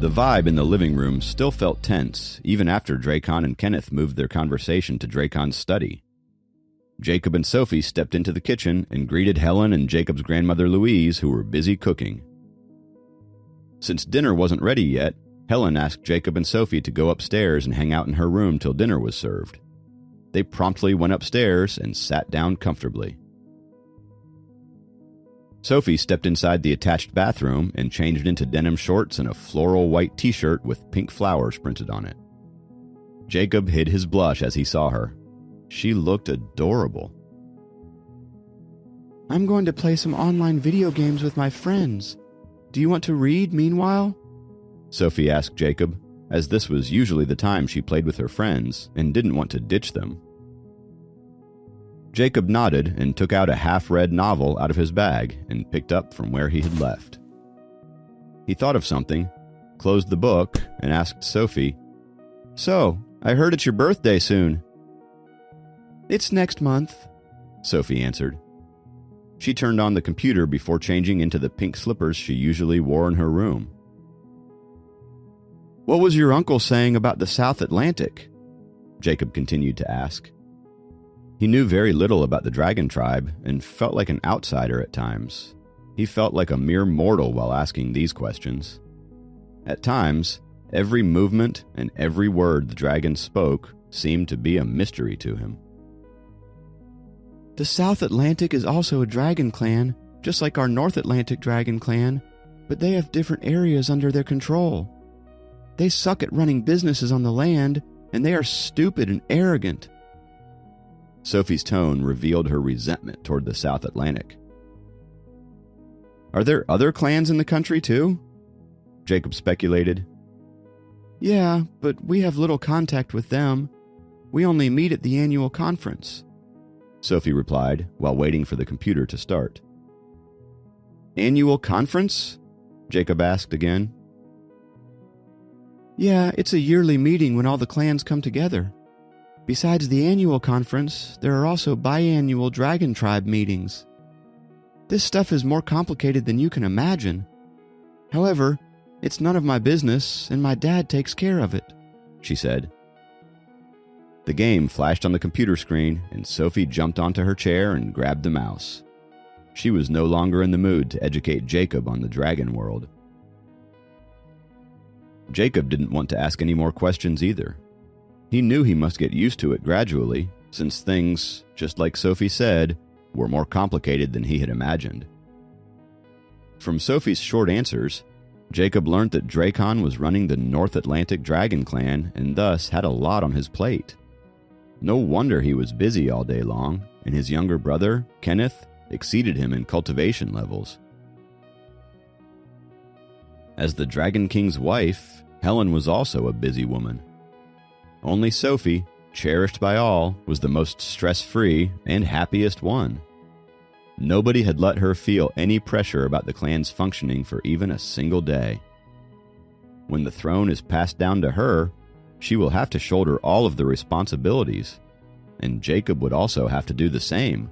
The vibe in the living room still felt tense, even after Dracon and Kenneth moved their conversation to Dracon's study. Jacob and Sophie stepped into the kitchen and greeted Helen and Jacob's grandmother Louise, who were busy cooking. Since dinner wasn't ready yet, Helen asked Jacob and Sophie to go upstairs and hang out in her room till dinner was served. They promptly went upstairs and sat down comfortably. Sophie stepped inside the attached bathroom and changed into denim shorts and a floral white t-shirt with pink flowers printed on it. Jacob hid his blush as he saw her. She looked adorable. "I'm going to play some online video games with my friends. Do you want to read meanwhile?" Sophie asked Jacob, as this was usually the time she played with her friends and didn't want to ditch them. Jacob nodded and took out a half-read novel out of his bag and picked up from where he had left. He thought of something, closed the book, and asked Sophie, "So, I heard it's your birthday soon." "It's next month," Sophie answered. She turned on the computer before changing into the pink slippers she usually wore in her room. "What was your uncle saying about the South Atlantic?" Jacob continued to ask. He knew very little about the dragon tribe and felt like an outsider at times. He felt like a mere mortal while asking these questions. At times, every movement and every word the dragon spoke seemed to be a mystery to him. "The South Atlantic is also a dragon clan, just like our North Atlantic dragon clan, but they have different areas under their control. They suck at running businesses on the land, and they are stupid and arrogant." Sophie's tone revealed her resentment toward the South Atlantic. "Are there other clans in the country, too?" Jacob speculated. "Yeah, but we have little contact with them. We only meet at the annual conference," Sophie replied while waiting for the computer to start. "Annual conference?" Jacob asked again. "Yeah, it's a yearly meeting when all the clans come together. Besides the annual conference, there are also biannual Dragon Tribe meetings. This stuff is more complicated than you can imagine. However, it's none of my business, and my dad takes care of it," she said. The game flashed on the computer screen, and Sophie jumped onto her chair and grabbed the mouse. She was no longer in the mood to educate Jacob on the dragon world. Jacob didn't want to ask any more questions either. He knew he must get used to it gradually, since things, just like Sophie said, were more complicated than he had imagined. From Sophie's short answers, Jacob learned that Dracon was running the North Atlantic Dragon Clan and thus had a lot on his plate. No wonder he was busy all day long, and his younger brother, Kenneth, exceeded him in cultivation levels. As the Dragon King's wife, Helen was also a busy woman. Only Sophie, cherished by all, was the most stress-free and happiest one. Nobody had let her feel any pressure about the clan's functioning for even a single day. When the throne is passed down to her, she will have to shoulder all of the responsibilities, and Jacob would also have to do the same.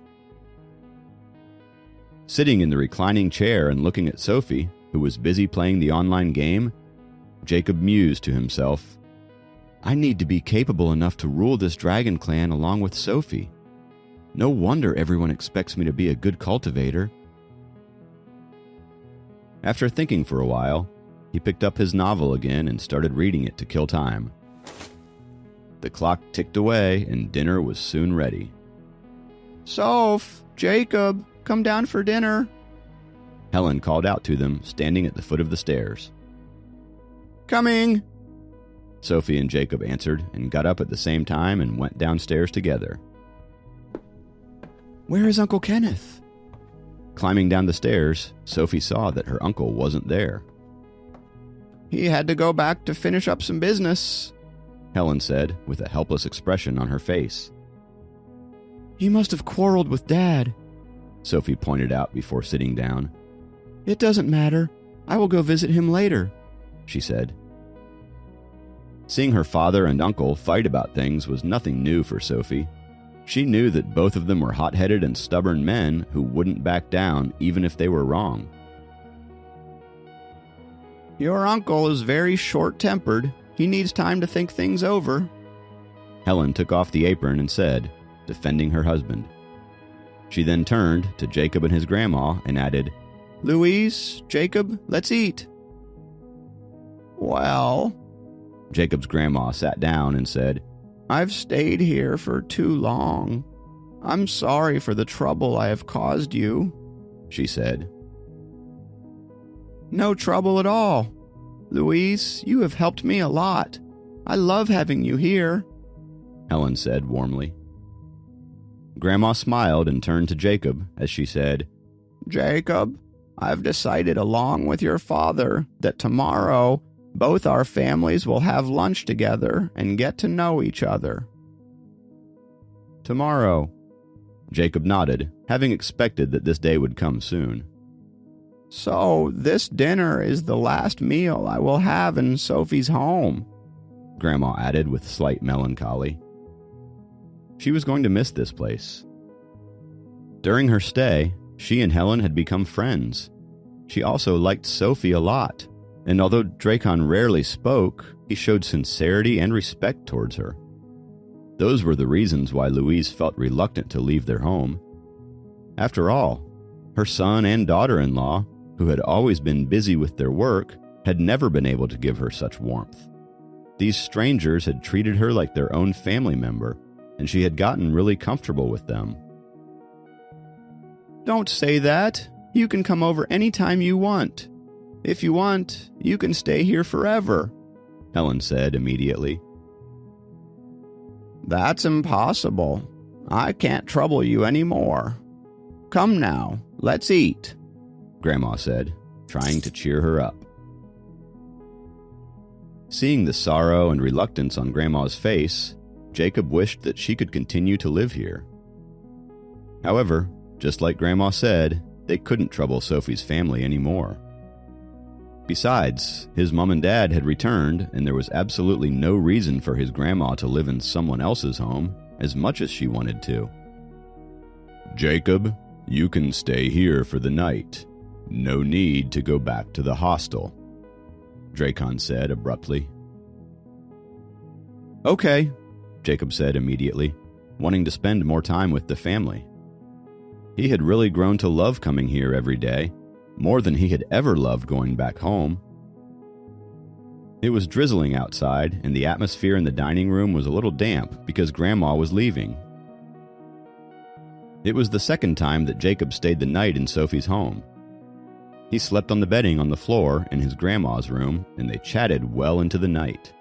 Sitting in the reclining chair and looking at Sophie, who was busy playing the online game, Jacob mused to himself, "I need to be capable enough to rule this dragon clan along with Sophie. No wonder everyone expects me to be a good cultivator." After thinking for a while, he picked up his novel again and started reading it to kill time. The clock ticked away and dinner was soon ready. "Soph, Jacob, come down for dinner," Helen called out to them, standing at the foot of the stairs. "Coming," Sophie and Jacob answered and got up at the same time and went downstairs together. "Where is Uncle Kenneth?" Climbing down the stairs, Sophie saw that her uncle wasn't there. "He had to go back to finish up some business," Helen said, with a helpless expression on her face. "He must have quarreled with Dad," Sophie pointed out before sitting down. "It doesn't matter. I will go visit him later," she said. Seeing her father and uncle fight about things was nothing new for Sophie. She knew that both of them were hot-headed and stubborn men who wouldn't back down even if they were wrong. Your uncle is very short-tempered. He needs time to think things over. Helen took off the apron and said, defending her husband. She then turned to Jacob and his grandma and added, Louise, Jacob, let's eat. Well, Jacob's grandma sat down and said, I've stayed here for too long. I'm sorry for the trouble I have caused you, she said. No trouble at all. Louise, you have helped me a lot. I love having you here, Helen said warmly. Grandma smiled and turned to Jacob as she said, Jacob, I've decided along with your father that tomorrow both our families will have lunch together and get to know each other. Tomorrow, Jacob nodded, having expected that this day would come soon. So this dinner is the last meal I will have in Sophie's home, Grandma added with slight melancholy. She was going to miss this place. During her stay, she and Helen had become friends. She also liked Sophie a lot, and although Dracon rarely spoke, he showed sincerity and respect towards her. Those were the reasons why Louise felt reluctant to leave their home. After all, her son and daughter-in-law, who had always been busy with their work, had never been able to give her such warmth. These strangers had treated her like their own family member, and she had gotten really comfortable with them. Don't say that. You can come over any time you want. If you want, you can stay here forever, Helen said immediately. That's impossible. I can't trouble you anymore. Come now, let's eat, Grandma said, trying to cheer her up. Seeing the sorrow and reluctance on Grandma's face, Jacob wished that she could continue to live here. However, just like Grandma said, they couldn't trouble Sophie's family anymore. Besides, his mom and dad had returned, and there was absolutely no reason for his grandma to live in someone else's home as much as she wanted to. Jacob, you can stay here for the night. No need to go back to the hostel, Dracon said abruptly. Okay, Jacob said immediately, wanting to spend more time with the family. He had really grown to love coming here every day, more than he had ever loved going back home. It was drizzling outside, and the atmosphere in the dining room was a little damp because Grandma was leaving. It was the second time that Jacob stayed the night in Sophie's home. He slept on the bedding on the floor in his grandma's room, and they chatted well into the night.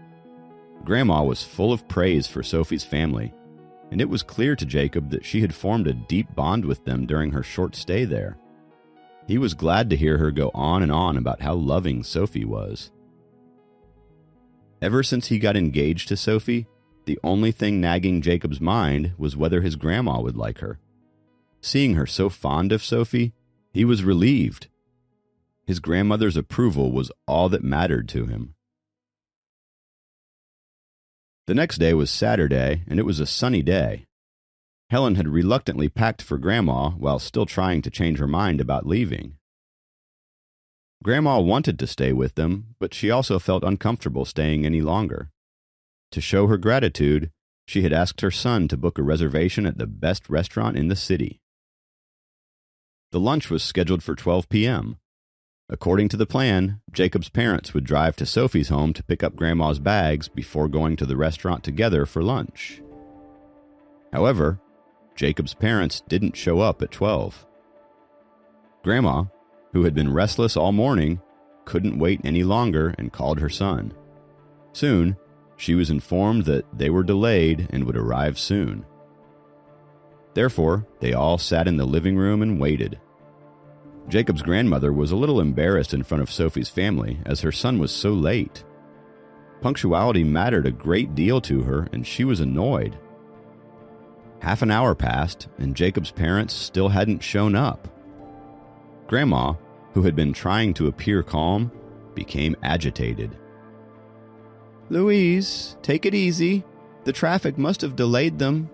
Grandma was full of praise for Sophie's family, and it was clear to Jacob that she had formed a deep bond with them during her short stay there. He was glad to hear her go on and on about how loving Sophie was. Ever since he got engaged to Sophie, the only thing nagging Jacob's mind was whether his grandma would like her. Seeing her so fond of Sophie, he was relieved. His grandmother's approval was all that mattered to him. The next day was Saturday, and it was a sunny day. Helen had reluctantly packed for Grandma while still trying to change her mind about leaving. Grandma wanted to stay with them, but she also felt uncomfortable staying any longer. To show her gratitude, she had asked her son to book a reservation at the best restaurant in the city. The lunch was scheduled for 12 p.m. According to the plan, Jacob's parents would drive to Sophie's home to pick up Grandma's bags before going to the restaurant together for lunch. However, Jacob's parents didn't show up at 12. Grandma, who had been restless all morning, couldn't wait any longer and called her son. Soon, she was informed that they were delayed and would arrive soon. Therefore, they all sat in the living room and waited. Jacob's grandmother was a little embarrassed in front of Sophie's family as her son was so late. Punctuality mattered a great deal to her, and she was annoyed. Half an hour passed, and Jacob's parents still hadn't shown up. Grandma, who had been trying to appear calm, became agitated. Louise, take it easy. The traffic must have delayed them,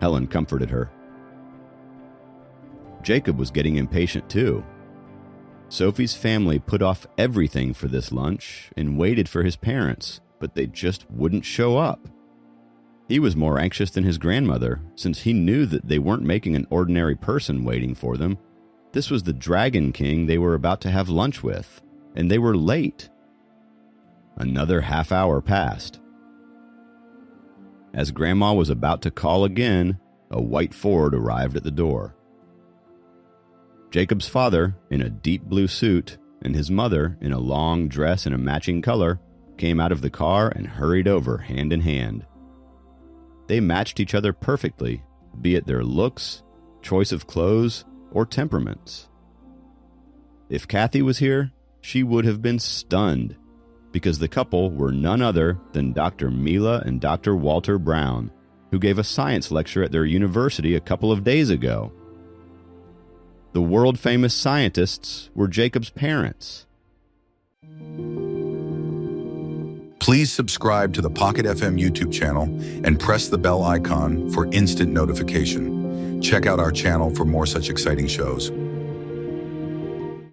Helen comforted her. Jacob was getting impatient too. Sophie's family put off everything for this lunch and waited for his parents, but they just wouldn't show up. He was more anxious than his grandmother, since he knew that they weren't making an ordinary person waiting for them. This was the Dragon King they were about to have lunch with, and they were late. Another half hour passed. As Grandma was about to call again, a white Ford arrived at the door. Jacob's father, in a deep blue suit, and his mother, in a long dress and a matching color, came out of the car and hurried over hand in hand. They matched each other perfectly, be it their looks, choice of clothes, or temperaments. If Kathy was here, she would have been stunned, because the couple were none other than Dr. Mila and Dr. Walter Brown, who gave a science lecture at their university a couple of days ago. The world-famous scientists were Jacob's parents. Please subscribe to the Pocket FM YouTube channel and press the bell icon for instant notification. Check out our channel for more such exciting shows.